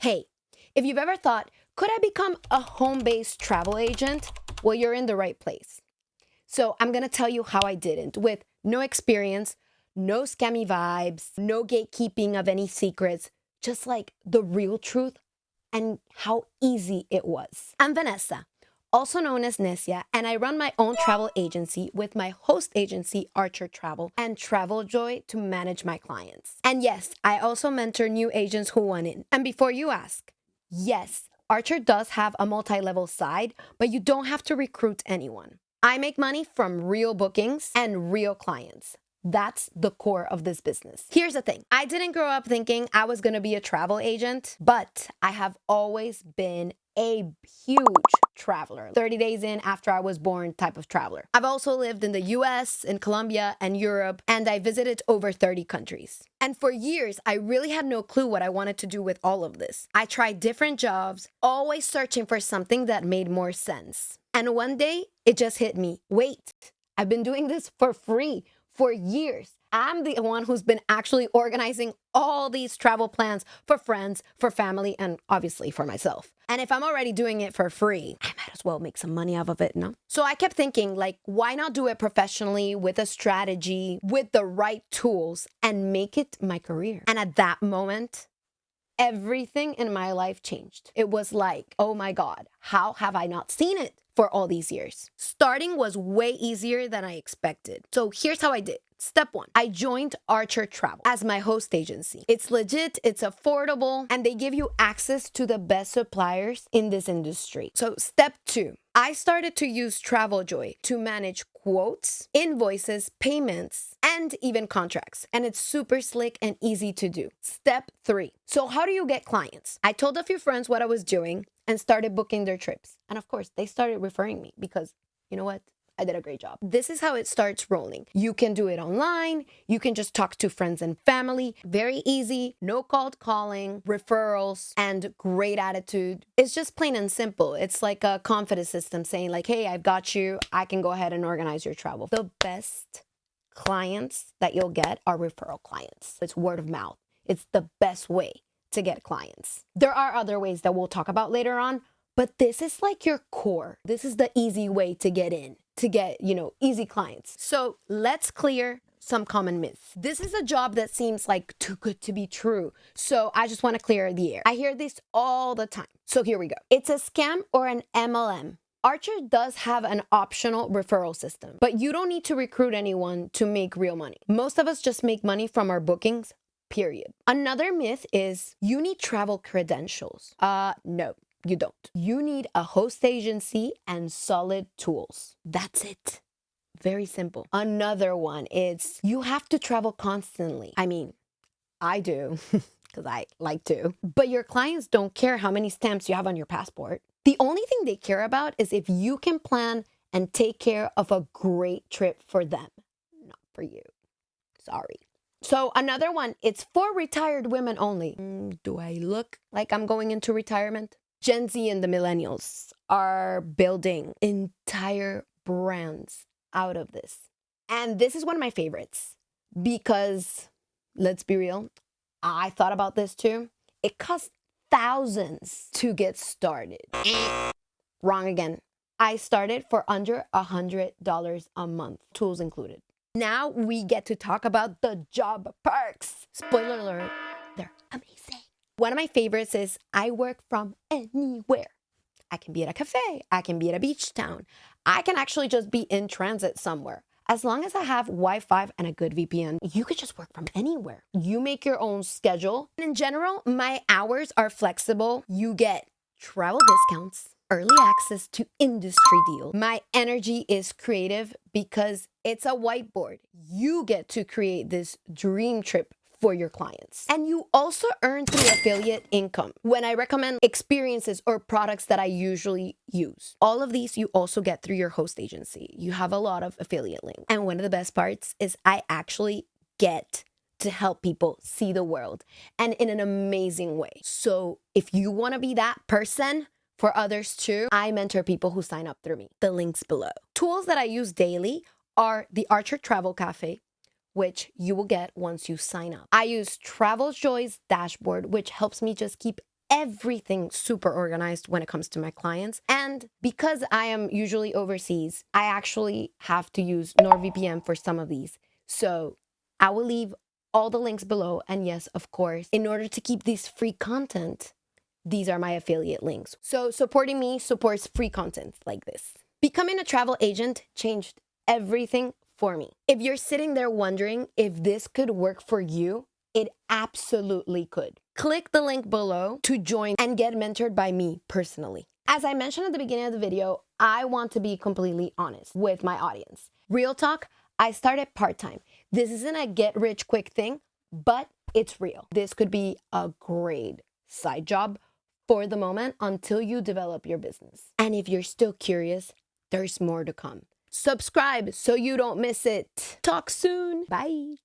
Hey, if you've ever thought, could I become a home-based travel agent? Well, you're in the right place. So I'm gonna tell you how I didn't, with no experience, no scammy vibes, no gatekeeping of any secrets, just like the real truth and how easy it was. I'm Vanessa, also known as Nesia, and I run my own travel agency with my host agency, Archer Travel, and TravelJoy to manage my clients. And yes, I also mentor new agents who want in. And before you ask, yes, Archer does have a multi-level side, but you don't have to recruit anyone. I make money from real bookings and real clients. That's the core of this business. Here's the thing. I didn't grow up thinking I was going to be a travel agent, but I have always been a huge traveler. 30 days in after I was born type of traveler. I've also lived in the US, in Colombia, and Europe, and I visited over 30 countries. And for years, I really had no clue what I wanted to do with all of this. I tried different jobs, always searching for something that made more sense. And one day, it just hit me. Wait, I've been doing this for free for years. I'm the one who's been actually organizing all these travel plans for friends, for family, and obviously for myself. And if I'm already doing it for free, I might as well make some money off of it, no? So I kept thinking, like, why not do it professionally with a strategy, with the right tools, and make it my career? And at that moment, everything in my life changed. It was like, oh my God, how have I not seen it for all these years? Starting was way easier than I expected. So here's how I did. Step one, I joined Archer Travel as my host agency. It's legit, it's affordable, and they give you access to the best suppliers in this industry. So step two, I started to use TravelJoy to manage quotes, invoices, payments, and even contracts. And it's super slick and easy to do. Step three, so how do you get clients? I told a few friends what I was doing and started booking their trips. And of course, they started referring me because, you know what? I did a great job. This is how it starts rolling. You can do it online. You can just talk to friends and family. Very easy, no cold calling, referrals, and great attitude. It's just plain and simple. It's like a confidence system saying like, hey, I've got you. I can go ahead and organize your travel. The best clients that you'll get are referral clients. It's word of mouth. It's the best way to get clients. There are other ways that we'll talk about later on, but this is like your core. This is the easy way to get in, to get, easy clients. So let's clear some common myths. This is a job that seems like too good to be true. So I just want to clear the air. I hear this all the time. So here we go. It's a scam or an MLM. Archer does have an optional referral system, but you don't need to recruit anyone to make real money. Most of us just make money from our bookings, period. Another myth is you need travel credentials. No. You don't. You need a host agency and solid tools. That's it. Very simple. Another one is you have to travel constantly. I mean, I do because I like to, but your clients don't care how many stamps you have on your passport. The only thing they care about is if you can plan and take care of a great trip for them, not for you. Sorry. So another one, it's for retired women only. Do I look like I'm going into retirement? Gen Z and the millennials are building entire brands out of this. And this is one of my favorites because, let's be real, I thought about this too. It costs thousands to get started. Wrong again. I started for under $100 a month, tools included. Now we get to talk about the job perks. Spoiler alert, they're amazing. One of my favorites is I work from anywhere. I can be at a cafe. I can be at a beach town. I can actually just be in transit somewhere. As long as I have Wi-Fi and a good VPN, you could just work from anywhere. You make your own schedule. In general, my hours are flexible. You get travel discounts, early access to industry deals. My energy is creative because it's a whiteboard. You get to create this dream trip for your clients. And you also earn through affiliate income when I recommend experiences or products that I usually use. All of these you also get through your host agency. You have a lot of affiliate links. And one of the best parts is I actually get to help people see the world and in an amazing way. So if you want to be that person for others too, I mentor people who sign up through me. The links below. Tools that I use daily are the Archer Travel Cafe, which you will get once you sign up. I use TravelJoy's dashboard, which helps me just keep everything super organized when it comes to my clients. And because I am usually overseas, I actually have to use NordVPN for some of these. So I will leave all the links below. And yes, of course, in order to keep this free content, these are my affiliate links. So supporting me supports free content like this. Becoming a travel agent changed everything for me. If you're sitting there wondering if this could work for you, it absolutely could. Click the link below to join and get mentored by me personally. As I mentioned at the beginning of the video, I want to be completely honest with my audience. Real talk, I started part-time. This isn't a get-rich-quick thing, but it's real. This could be a great side job for the moment until you develop your business. And if you're still curious, there's more to come. Subscribe so you don't miss it. Talk soon. Bye.